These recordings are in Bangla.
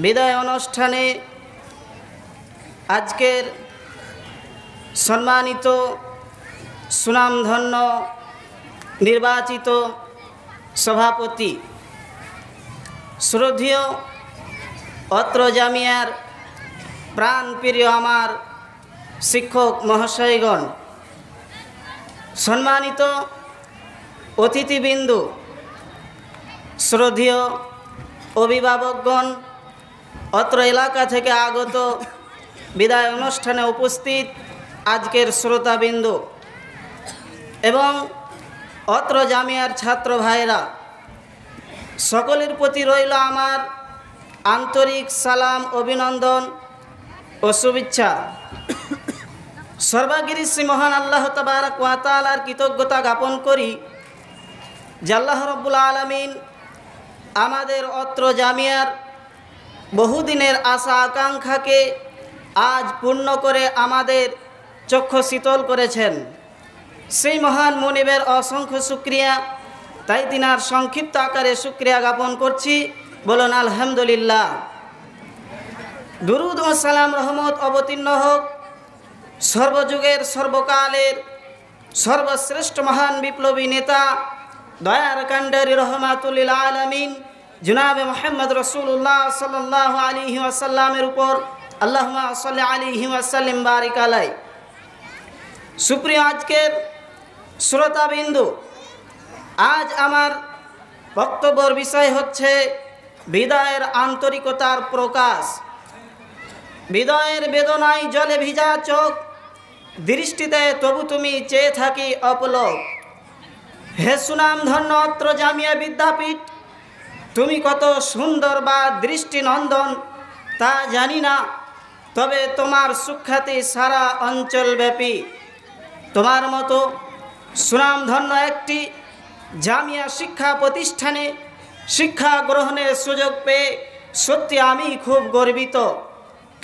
বিদায় অনুষ্ঠানে আজকের সম্মানিত সুনামধন্য নির্বাচিত সভাপতি শ্রদ্ধেয় অত্র জামিয়ার প্রাণপ্রিয় আমার শিক্ষক মহাশয়গণ, সম্মানিত অতিথিবৃন্দ, শ্রদ্ধেয় অভিভাবকগণ, অত্র এলাকা থেকে আগত বিদায় অনুষ্ঠানে উপস্থিত আজকের শ্রোতাবৃন্দ এবং অত্র জামিয়ার ছাত্র ভাইরা, সকলের প্রতি রইল আমার আন্তরিক সালাম, অভিনন্দন ও শুভেচ্ছা। সর্বাগিরি শ্রী মহান আল্লাহ তাবারক ওয়া তাআলার কৃতজ্ঞতা জ্ঞাপন করি যে আল্লাহ রাব্বুল আলামিন আমাদের অত্র জামিয়ার বহুদিনের আশা আকাঙ্ক্ষাকে আজ পূর্ণ করে আমাদের চক্ষু শীতল করেছেন। সেই মহান মুনিবের অসংখ্য শুকরিয়া, তাই তিনার সংক্ষিপ্ত আকারে শুকরিয়া জ্ঞাপন করছি। বলুন আলহামদুলিল্লাহ। দুরুদ ও সালাম রহমত অবতীর্ণ হোক সর্বযুগের সর্বকালের সর্বশ্রেষ্ঠ মহান বিপ্লবী নেতা, দয়ার কান্ডারি রহমাতুল লিল আলামিন জনাবে মুহাম্মদ রাসূলুল্লাহ সাল্লাল্লাহু আলাইহি ওয়াসাল্লামের উপর। আল্লাহুম্মা সাল্লি আলাইহি ওয়া সাল্লিম বারিক আলাই। সুপ্রিয় আজকের শ্রোতাবিন্দু, আজ আমার বক্তব্যের বিষয় হচ্ছে বিদায়ের আন্তরিকতার প্রকাশ। বিদায়ের বেদনায় জলে ভিজা চোখ, দৃষ্টিতে তবু তুমি চেয়ে থাকি অপলক। হে সুনাম ধন্য অত্র জামিয়া বিদ্যাপীঠ, তুমি কত সুন্দর বা দৃষ্টিনন্দন তা জানি না, তবে তোমার সুখ্যাতি সারা অঞ্চলব্যাপী। তোমার মতো সুনামধন্য একটি জামিয়া শিক্ষা প্রতিষ্ঠানে শিক্ষা গ্রহণের সুযোগ পেয়ে সত্যি আমি খুব গর্বিত।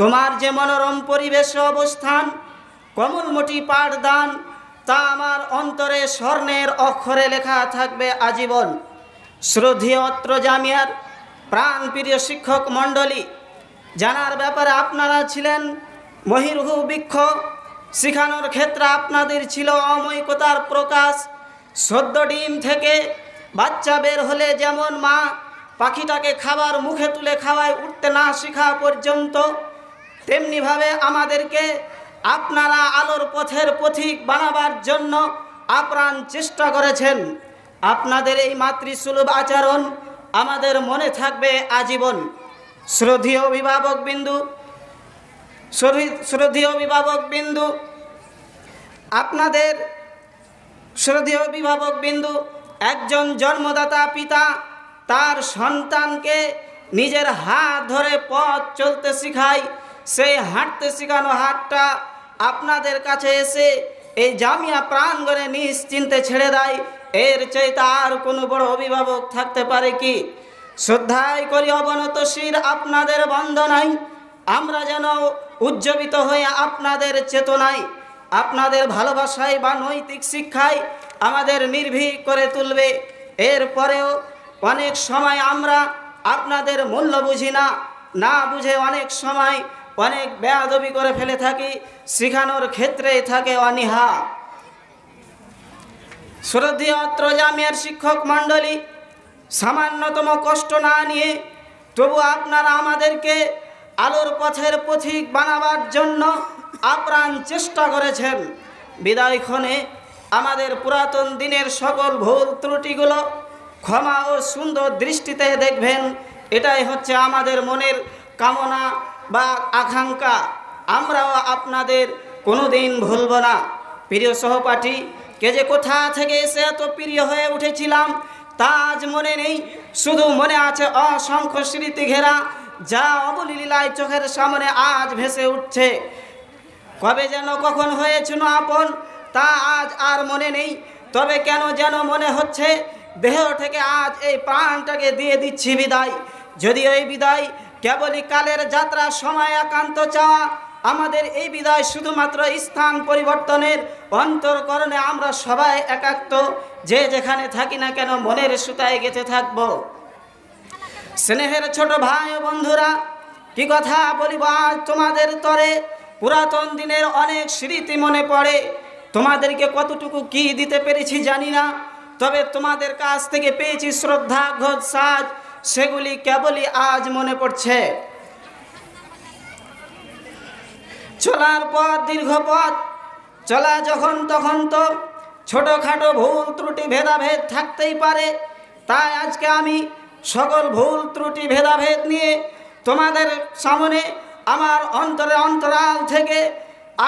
তোমার যে মনোরম পরিবেশে অবস্থান, কমলমটি পাঠদান, তা আমার অন্তরে স্বর্ণের অক্ষরে লেখা থাকবে আজীবন। শ্রদ্ধেয় অত্র জামিয়ার প্রাণপ্রিয় শিক্ষক মণ্ডলী, জানার ব্যাপারে আপনারা ছিলেন মহিরুহ বৃক্ষ, শিখানোর ক্ষেত্রে আপনাদের ছিল অমৈকতার প্রকাশ। সদ্য ডিম থেকে বাচ্চা বের হলে যেমন মা পাখিটাকে খাবার মুখে তুলে খাওয়ায় উঠতে না শেখা পর্যন্ত, তেমনিভাবে আমাদেরকে আপনারা আলোর পথের পথিক বানাবার জন্য আপ্রাণ চেষ্টা করেছেন। আপনাদের এই মাতৃসুলভ আচরণ আমাদের মনে থাকবে আজীবন। শ্রদ্ধেয় অভিভাবকবৃন্দ, আপনাদের শ্রদ্ধেয় অভিভাবকবৃন্দ, একজন জন্মদাতা পিতা তার সন্তানকে নিজের হাত ধরে পথ চলতে শেখায়, সেই হাঁটতে শেখানো হাতটা আপনাদের কাছে এসে এই জামিয়া প্রাঙ্গণে নিশ্চিন্তে ছেড়ে দেয়। এর চাইতে আর কোনো বড় অভিভাবক থাকতে পারে কি? শ্রদ্ধায় করি অবনত শির আপনাদের বন্দনায়, আমরা যেন উজ্জীবিত হয়ে আপনাদের চেতনায়, আপনাদের ভালোবাসায় বা নৈতিক শিক্ষায় আমাদের নির্ভীক করে তুলবে। এরপরেও অনেক সময় আমরা আপনাদের মূল্য বুঝি না, না বুঝে অনেক সময় অনেক বেয়াদবি করে ফেলে থাকি, শেখানোর ক্ষেত্রে থাকে অনীহা। শ্রদ্ধেয় অত্র জামিয়ার শিক্ষক মণ্ডলী, সামান্যতম কষ্ট না নিয়ে তবু আপনারা আমাদেরকে আলোর পথের পথিক বানাবার জন্য আপ্রাণ চেষ্টা করেছেন। বিদায়ক্ষণে আমাদের পুরাতন দিনের সকল ভুল ত্রুটিগুলো ক্ষমা ও সুন্দর দৃষ্টিতে দেখবেন, এটাই হচ্ছে আমাদের মনের কামনা বা আকাঙ্ক্ষা। আমরাও আপনাদের কোনোদিন ভুলব না। প্রিয় সহপাঠী, কে যে কোথা থেকে এসে এত প্রিয় হয়ে উঠেছিলাম তা আজ মনে নেই, শুধু মনে আছে অসংখ্য স্মৃতি ঘেরা, যা অবলীলায় চোখের সামনে আজ ভেসে উঠছে। কবে যেন কখন হয়েছিল আপন তা আজ আর মনে নেই, তবে কেন যেন মনে হচ্ছে দেহ থেকে আজ এই প্রাণটাকে দিয়ে দিচ্ছি বিদায়। যদিও এই বিদায় কেবলই কালের যাত্রা, সময় একান্ত চাওয়া, আমাদের এই বিদায় শুধুমাত্র স্থান পরিবর্তনের অন্তরকরণে আমরা সবাই একাত্ম, যে যেখানে থাকি না কেন মনের সুতায় গেঁথে থাকব। স্নেহের ছোট ভাই ও বন্ধুরা, কি কথা বলিব আজ তোমাদের তরে, পুরাতন দিনের অনেক স্মৃতি মনে পড়ে। তোমাদেরকে কতটুকু কি দিতে পেরেছি জানি না, তবে তোমাদের কাছ থেকে পেয়েছি শ্রদ্ধা ঘোষ সাজ, সেগুলি কেবলই আজ মনে পড়ছে। চলার পথ দীর্ঘ পথ, চলা যখন তখন তো ছোটোখাটো ভুল ত্রুটি ভেদাভেদ থাকতেই পারে। তাই আজকে আমি সকল ভুল ত্রুটি ভেদাভেদ নিয়ে তোমাদের সামনে আমার অন্তরাল থেকে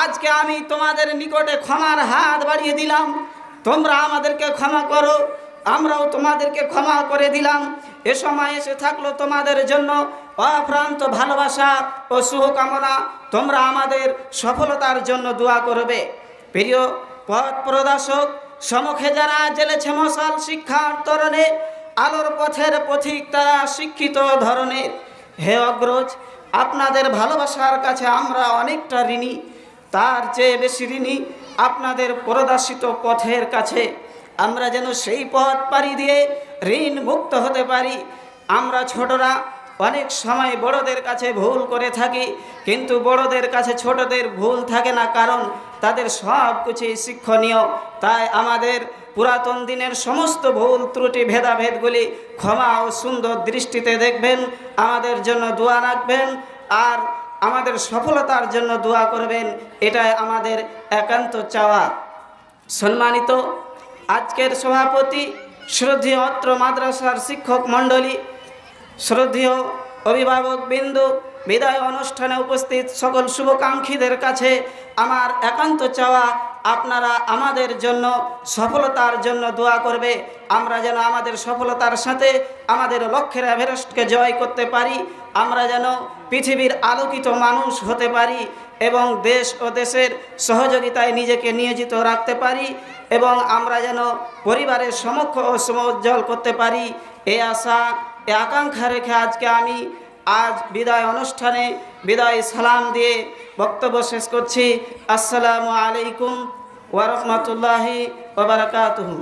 আজকে আমি তোমাদের নিকটে ক্ষমার হাত বাড়িয়ে দিলাম। তোমরা আমাদেরকে ক্ষমা করো, আমরাও তোমাদেরকে ক্ষমা করে দিলাম। এ সময় এসে থাকলো তোমাদের জন্য অপ্রান্ত ভালোবাসা ও শুভকামনা। তোমরা আমাদের সফলতার জন্য দোয়া করবে। প্রিয় পথ প্রদর্শক, সমুখে যারা জ্বেলেছে মশাল শিক্ষার তরণে, আলোর পথের পথিক তারা শিক্ষিত ধরনের। হে অগ্রজ, আপনাদের ভালোবাসার কাছে আমরা অনেকটা ঋণী, তার চেয়ে বেশি ঋণী আপনাদের প্রদর্শিত পথের কাছে। আমরা যেন সেই পথ পাড়ি দিয়ে ঋণ মুক্ত হতে পারি। আমরা ছোটরা অনেক সময় বড়দের কাছে ভুল করে থাকি, কিন্তু বড়দের কাছে ছোটদের ভুল থাকে না, কারণ তাদের সব কিছুই শিক্ষণীয়। তাই আমাদের পুরাতন দিনের সমস্ত ভুল ত্রুটি ভেদাভেদগুলি ক্ষমা ও সুন্দর দৃষ্টিতে দেখবেন, আমাদের জন্য দোয়া রাখবেন আর আমাদের সফলতার জন্য দোয়া করবেন। এটাই আমাদের একান্ত চাওয়া। সম্মানিত আজকের সভাপতি, শ্রদ্ধেয় অত্র মাদ্রাসার শিক্ষক মণ্ডলী, শ্রদ্ধেয় অভিভাবক বিন্দু, বিদায় অনুষ্ঠানে উপস্থিত সকল শুভাকাঙ্ক্ষীদের কাছে আমার একান্ত চাওয়া, আপনারা আমাদের জন্য সফলতার জন্য দোয়া করবে। আমরা যেন আমাদের সফলতার সাথে আমাদের লক্ষ্যের এভারেস্টকে জয় করতে পারি। আমরা যেন পৃথিবীর আলোকিত মানুষ হতে পারি এবং দেশ ও দেশের সহযোগিতায় নিজেকে নিয়োজিত রাখতে পারি, এবং আমরা যেন পরিবারের সমক্ষ ও সমুজ্জ্বল করতে পারি। এই আশা, এই আকাঙ্ক্ষা রেখে আজকে আমি বিদায় অনুষ্ঠানে বিদায় সালাম দিয়ে বক্তব্য শেষ করছি। আসসালামু আলাইকুম ওয়া রাহমাতুল্লাহি ওয়া বারাকাতুহু।